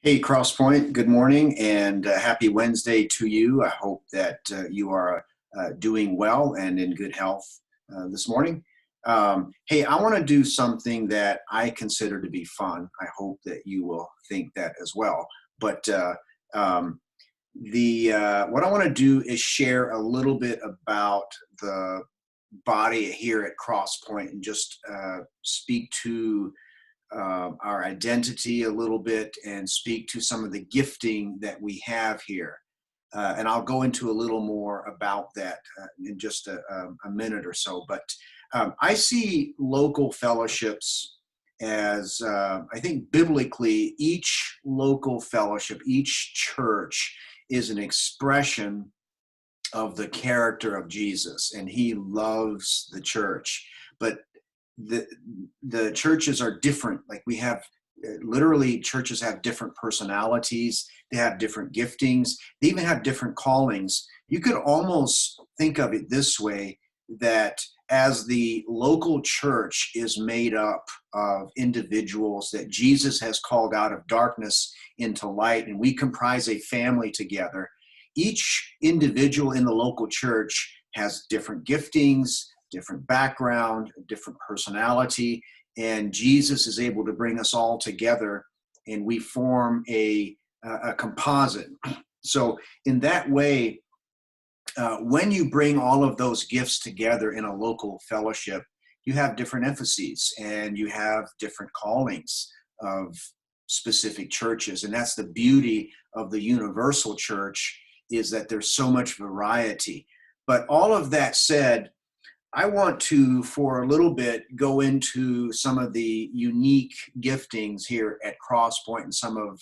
Hey, CrossPoint, good morning and happy Wednesday to you. I hope that you are doing well and in good health this morning. Hey, I want to do something that I consider to be fun. I hope that you will think that as well. But um, what I want to do is share a little bit about the body here at CrossPoint and just speak to our identity a little bit and speak to some of the gifting that we have here. And I'll go into a little more about that in just a minute or so. But I see local fellowships as, I think biblically, each local fellowship, each church is an expression of the character of Jesus, and he loves the church. But the the churches are different. Like we have literally churches have different personalities, they have different giftings, they even have different callings. You could almost think of it this way, that as the local church is made up of individuals that Jesus has called out of darkness into light, and we comprise a family together, each individual in the local church has different giftings, different background, different personality, and Jesus is able to bring us all together, and we form a composite. So in that way, when you bring all of those gifts together in a local fellowship, you have different emphases and you have different callings of specific churches. And that's the beauty of the universal church, is that there's so much variety. But all of that said, I want to, for a little bit, go into some of the unique giftings here at CrossPoint and some of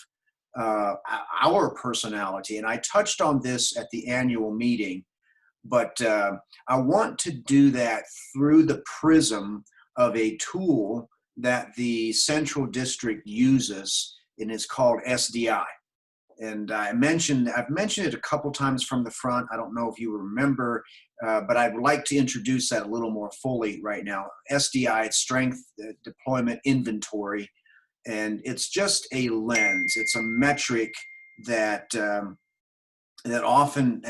our personality. And I touched on this at the annual meeting, but I want to do that through the prism of a tool that the Central District uses, and it's called SDI. And I've mentioned it a couple times from the front. I don't know if you remember, but I'd like to introduce that a little more fully right now. SDI, it's Strength Deployment Inventory, and it's just a lens. It's a metric that that often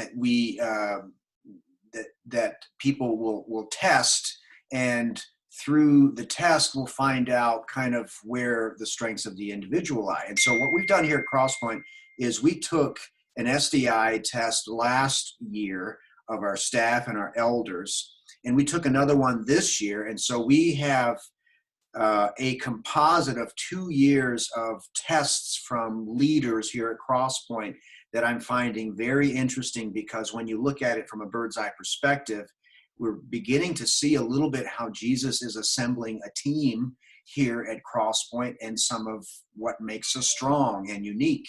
that people will test, and through the test we'll find out kind of where the strengths of the individual lie. And so what we've done here at CrossPoint is we took an SDI test last year of our staff and our elders, and we took another one this year. And so we have a composite of 2 years of tests from leaders here at CrossPoint that I'm finding very interesting, because when you look at it from a bird's eye perspective, we're beginning to see a little bit how Jesus is assembling a team here at CrossPoint and some of what makes us strong and unique.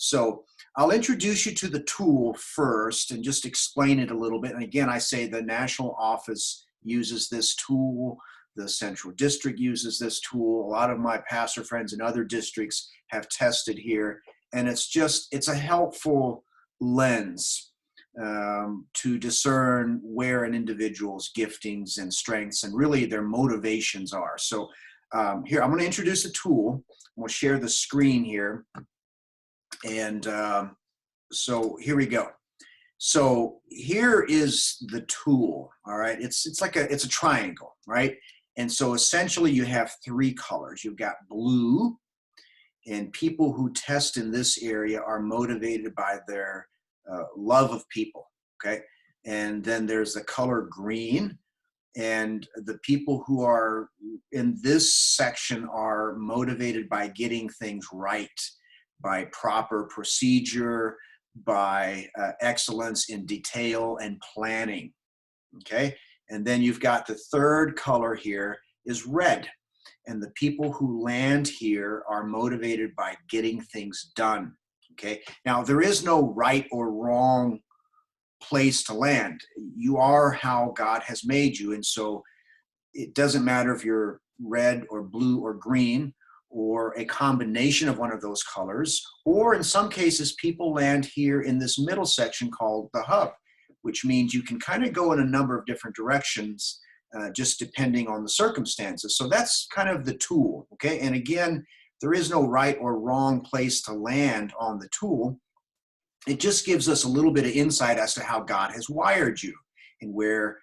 So I'll introduce you to the tool first and just explain it a little bit. And again, I say the national office uses this tool. The Central District uses this tool. A lot of my pastor friends in other districts have tested here. And it's a helpful lens to discern where an individual's giftings and strengths and really their motivations are. So here, I'm going to introduce a tool. We'll share the screen here. And so here we go. So here is the tool. All right. It's a triangle, right? And so essentially you have 3 colors. You've got blue, and people who test in this area are motivated by their love of people. Okay. And then there's the color green, and the people who are in this section are motivated by getting things right, by proper procedure, by excellence in detail and planning. Okay. And then you've got the third color here is red. And the people who land here are motivated by getting things done. Okay. Now, there is no right or wrong place to land. You are how God has made you. And so it doesn't matter if you're red or blue or green, or a combination of one of those colors, or in some cases, people land here in this middle section called the hub, which means you can kind of go in a number of different directions, just depending on the circumstances. So that's kind of the tool, okay? And again, there is no right or wrong place to land on the tool. It just gives us a little bit of insight as to how God has wired you and where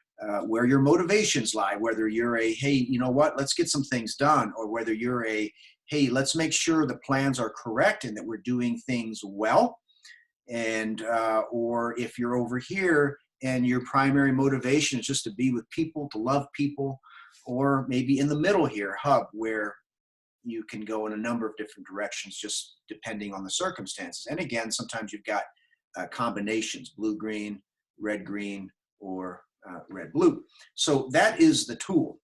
your motivations lie, whether you're a, hey, you know what, let's get some things done, or whether you're a, hey, let's make sure the plans are correct and that we're doing things well. And or if you're over here and your primary motivation is just to be with people, to love people, or maybe in the middle here, hub, where you can go in a number of different directions just depending on the circumstances. And again, sometimes you've got combinations, blue-green, red-green, or red-blue. So that is the tool.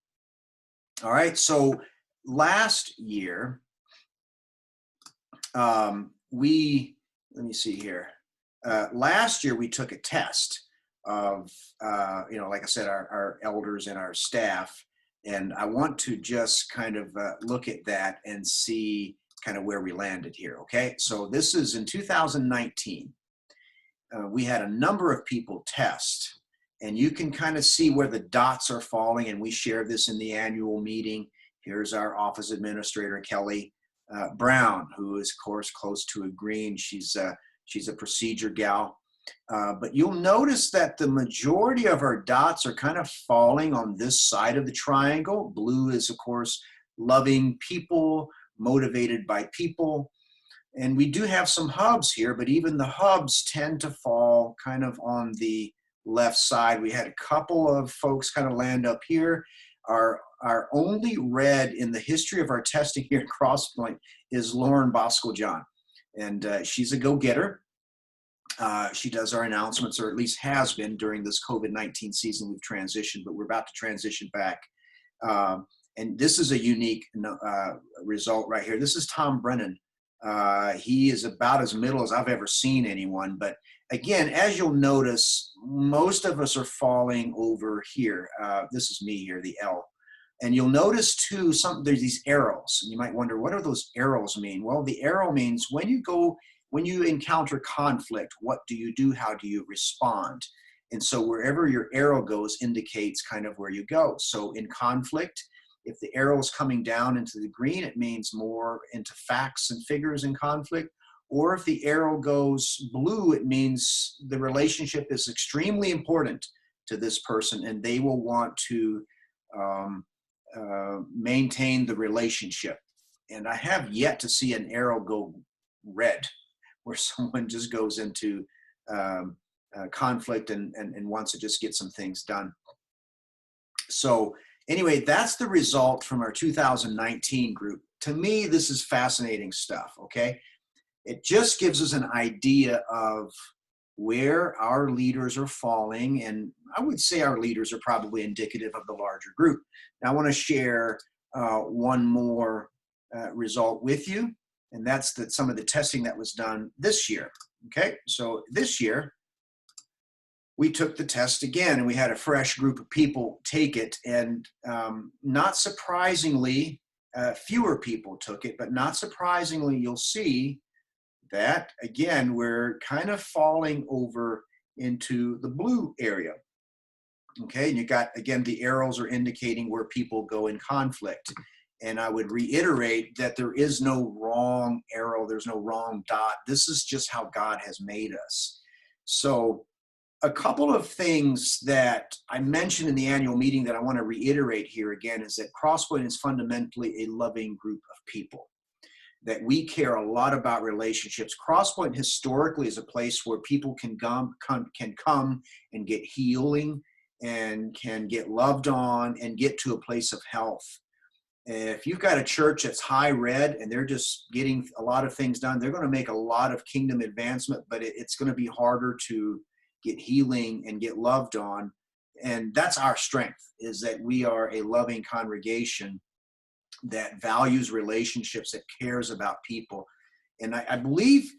All right, so last year, let me see here. Last year we took a test of, like I said, our elders and our staff. And I want to just kind of look at that and see kind of where we landed here, okay? So this is in 2019. We had a number of people test, and you can kind of see where the dots are falling, and we share this in the annual meeting. Here's our office administrator, Kelly Brown, who is, of course, close to a green. She's a procedure gal. But you'll notice that the majority of our dots are kind of falling on this side of the triangle. Blue is, of course, loving people, motivated by people. And we do have some hubs here, but even the hubs tend to fall kind of on the left side. We had a couple of folks kind of land up here. Our only red in the history of our testing here at CrossPoint is Lauren Bosco John. And she's a go-getter. She does our announcements, or at least has been during this COVID-19 season. We've transitioned, but we're about to transition back. And this is a unique result right here. This is Tom Brennan. He is about as middle as I've ever seen anyone. But again, as you'll notice, most of us are falling over here. This is me here, the L. And you'll notice too, there's these arrows. And you might wonder, what do those arrows mean? Well, the arrow means when you encounter conflict, what do you do? How do you respond? And so wherever your arrow goes indicates kind of where you go. So in conflict, if the arrow is coming down into the green, it means more into facts and figures in conflict. Or if the arrow goes blue, it means the relationship is extremely important to this person and they will want to maintain the relationship. And I have yet to see an arrow go red, where someone just goes into conflict and wants to just get some things done. So anyway, that's the result from our 2019 group. To me, this is fascinating stuff, okay? It just gives us an idea of where our leaders are falling, and I would say our leaders are probably indicative of the larger group. Now, I want to share one more result with you, and that's some of the testing that was done this year. Okay, so this year we took the test again, and we had a fresh group of people take it, and not surprisingly, fewer people took it, but not surprisingly, you'll see that again we're kind of falling over into the blue area. Okay, and you got, again, the arrows are indicating where people go in conflict. And I would reiterate that there is no wrong arrow, there's no wrong dot. This is just how God has made us. So a couple of things that I mentioned in the annual meeting that I want to reiterate here again is that CrossPoint is fundamentally a loving group of people, that we care a lot about relationships. CrossPoint historically is a place where people can come and get healing and can get loved on and get to a place of health. If you've got a church that's high red and they're just getting a lot of things done, they're going to make a lot of kingdom advancement, but it's going to be harder to get healing and get loved on. And that's our strength, is that we are a loving congregation that values relationships, that cares about people. And I believe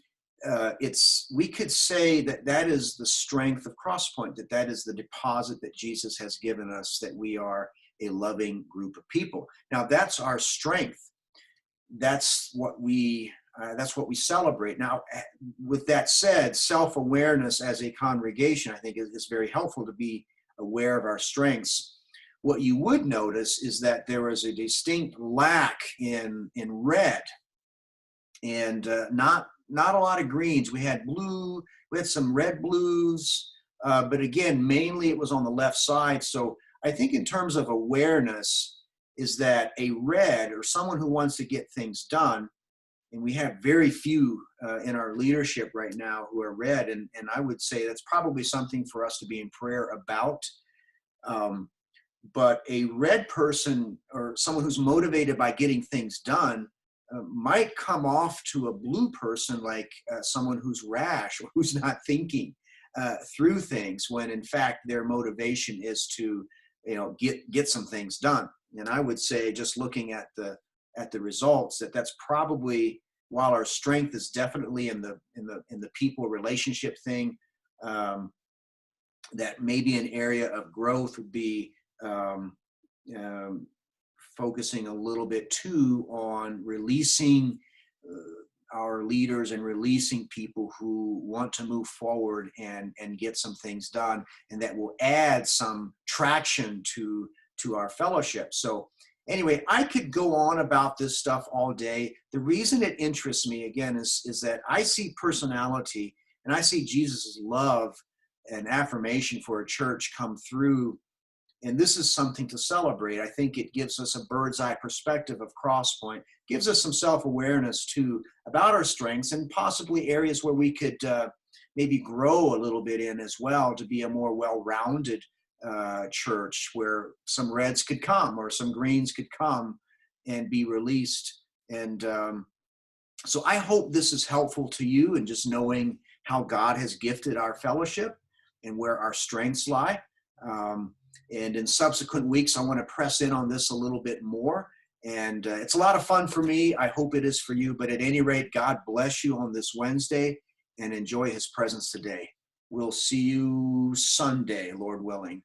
we could say that is the strength of CrossPoint, that is the deposit that Jesus has given us, that we are a loving group of people. Now, that's our strength. That's what we celebrate. Now, with that said, self-awareness as a congregation, I think is very helpful to be aware of our strengths. What you would notice is that there is a distinct lack in red. and not a lot of greens. We had blue, we had some red blues, but again, mainly it was on the left side. So I think in terms of awareness is that a red or someone who wants to get things done, and we have very few in our leadership right now who are red, and I would say that's probably something for us to be in prayer about. Um, but a red person or someone who's motivated by getting things done might come off to a blue person like someone who's rash or who's not thinking through things, when in fact their motivation is to get some things done. And I would say, just looking at the results, that's probably, while our strength is definitely in the people relationship thing, um, that maybe an area of growth would be um, um, focusing a little bit too on releasing our leaders and releasing people who want to move forward and get some things done, and that will add some traction to our fellowship. So anyway, I could go on about this stuff all day. The reason it interests me, again, is that I see personality and I see Jesus's love and affirmation for a church come through. And this is something to celebrate. I think it gives us a bird's eye perspective of CrossPoint, gives us some self-awareness too about our strengths and possibly areas where we could maybe grow a little bit in as well, to be a more well-rounded church, where some reds could come or some greens could come and be released. And so I hope this is helpful to you, and just knowing how God has gifted our fellowship and where our strengths lie. And in subsequent weeks, I want to press in on this a little bit more. And it's a lot of fun for me. I hope it is for you. But at any rate, God bless you on this Wednesday, and enjoy his presence today. We'll see you Sunday, Lord willing.